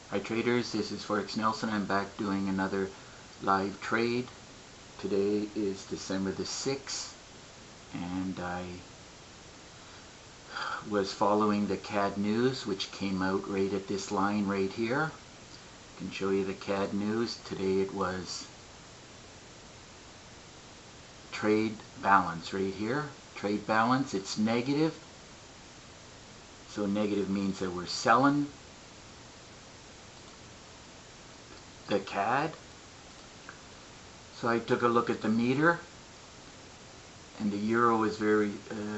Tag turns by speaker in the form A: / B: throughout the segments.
A: Hi traders, this is Forex Nelson. I'm back doing another live trade. Today is December the 6th and I was following the CAD news which came out right at this line right here. I can show you the CAD news. Today it was trade balance right here. Trade balance, it's negative. So negative means that we're selling the CAD. So I took a look at the meter, and the euro is very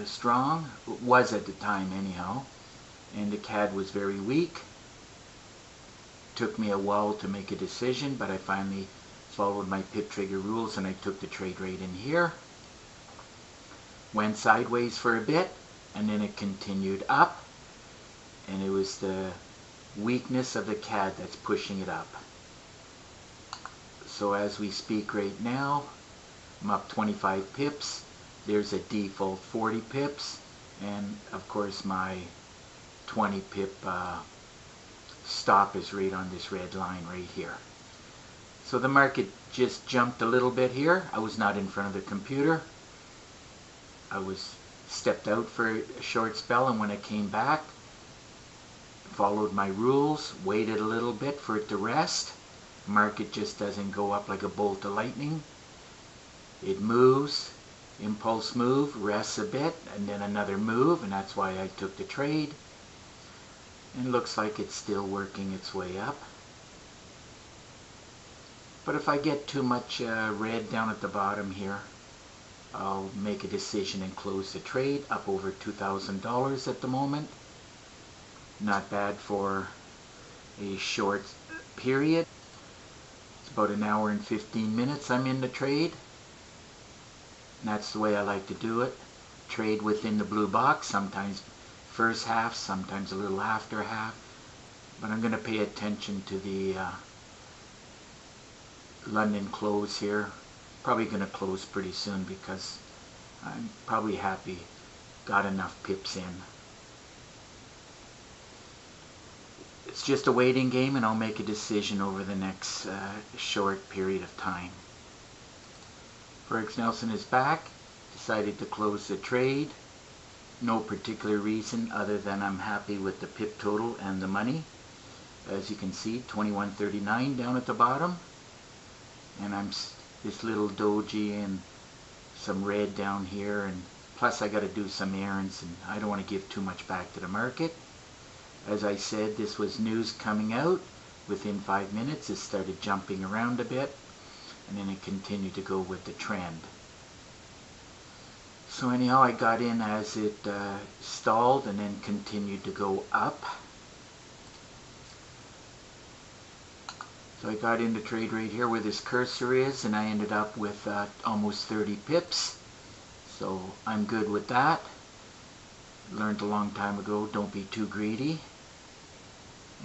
A: strong. It was at the time anyhow, and the CAD was very weak. Took me a while to make a decision, but I finally followed my pip trigger rules and I took the trade right in here. Went sideways for a bit and then it continued up, and it was the weakness of the CAD that's pushing it up. So as we speak right now, I'm up 25 pips. There's a default 40 pips, and of course my 20 pip stop is right on this red line right here. So the market just jumped a little bit here. I was not in front of the computer. I was stepped out for a short spell, and when I came back, followed my rules, waited a little bit for it to rest. Market just doesn't go up like a bolt of lightning. It moves, impulse move, rests a bit, and then another move, and that's why I took the trade. And looks like it's still working its way up. But if I get too much red down at the bottom here, I'll make a decision and close the trade. Up over $2,000 at the moment. Not bad for a short period. About an hour and 15 minutes I'm in the trade. And that's the way I like to do it. Trade within the blue box, sometimes first half, sometimes a little after half. But I'm going to pay attention to the London close here. Probably going to close pretty soon because I'm probably happy got enough pips in. It's just a waiting game, and I'll make a decision over the next short period of time. Forex Nelson is back. Decided to close the trade. No particular reason other than I'm happy with the pip total and the money. As you can see, 21.39 down at the bottom. And I'm this little doji and some red down here. And plus I got to do some errands, and I don't want to give too much back to the market. As I said, this was news coming out. Within 5 minutes it started jumping around a bit, and then it continued to go with the trend. So anyhow, I got in as it stalled and then continued to go up. So I got into trade right here where this cursor is, and I ended up with almost 30 pips. So I'm good with that. Learned a long time ago, don't be too greedy,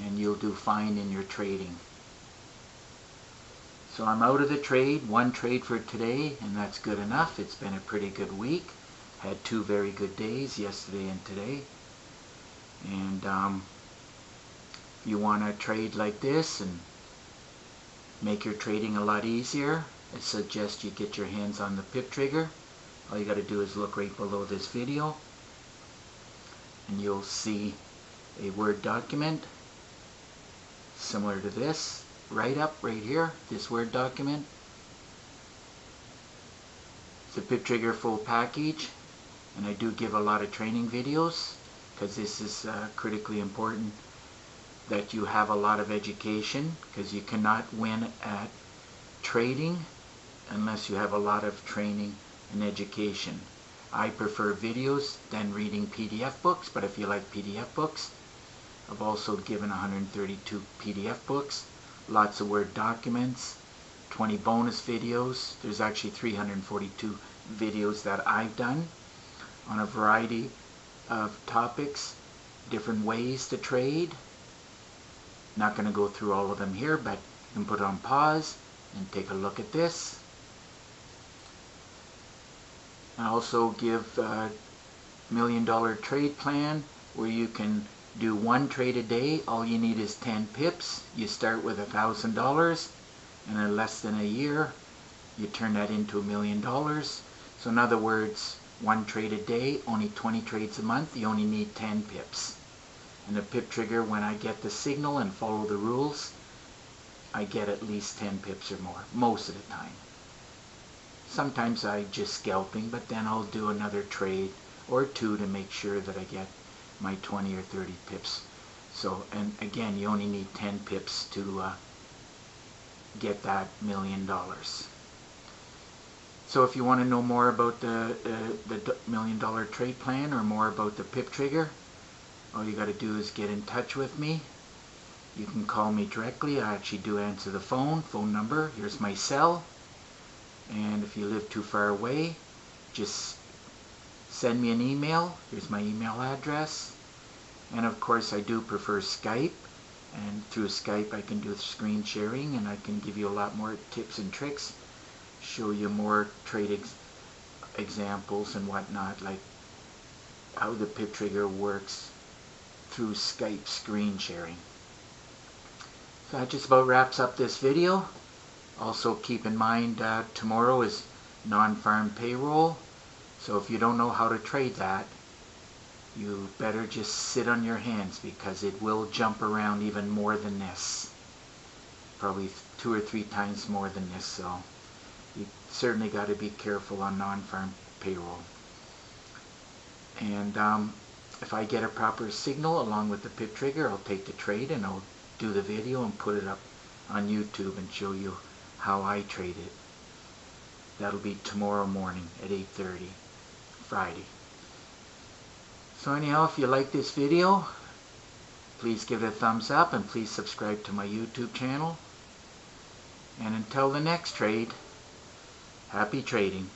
A: and you'll do fine in your trading. So I'm out of the trade. One trade for today, and that's good enough. It's been a pretty good week. Had two very good days, yesterday and today. And if you want to trade like this and make your trading a lot easier, I suggest you get your hands on the pip trigger. All you got to do is look right below this video, and you'll see a Word document similar to this, right up right here, this Word document. It's a pip trigger full package, and I do give a lot of training videos because this is critically important that you have a lot of education, because you cannot win at trading unless you have a lot of training and education. I prefer videos than reading PDF books, but if you like PDF books, I've also given 132 PDF books, lots of Word documents, 20 bonus videos. There's actually 342 videos that I've done on a variety of topics, different ways to trade. Not going to go through all of them here, but you can put it on pause and take a look at this. I also give a $1 million trade plan where you can do one trade a day. All you need is 10 pips. You start with $1,000, and in less than a year you turn that into $1 million. So in other words, one trade a day, only 20 trades a month, you only need 10 pips. And the pip trigger, when I get the signal and follow the rules, I get at least 10 pips or more, most of the time. Sometimes I just scalping, but then I'll do another trade or two to make sure that I get my 20 or 30 pips. So, and again, you only need 10 pips to get that $1 million. So if you want to know more about the $1 million trade plan or more about the pip trigger, all you got to do is get in touch with me. You can call me directly. I actually do answer the phone number. Here's my cell. And if you live too far away, just send me an email. Here's my email address. And of course I do prefer Skype. And through Skype I can do screen sharing, and I can give you a lot more tips and tricks. Show you more trade examples and whatnot, like how the pip trigger works through Skype screen sharing. So that just about wraps up this video. Also keep in mind tomorrow is non-farm payroll, so if you don't know how to trade that, you better just sit on your hands, because it will jump around even more than this, probably 2 or 3 times more than this. So you certainly got to be careful on non-farm payroll. And if I get a proper signal along with the pip trigger, I'll take the trade and I'll do the video and put it up on YouTube and show you how I trade it. That'll be tomorrow morning at 8:30, Friday. So anyhow, if you like this video, please give it a thumbs up and please subscribe to my YouTube channel. And until the next trade, happy trading.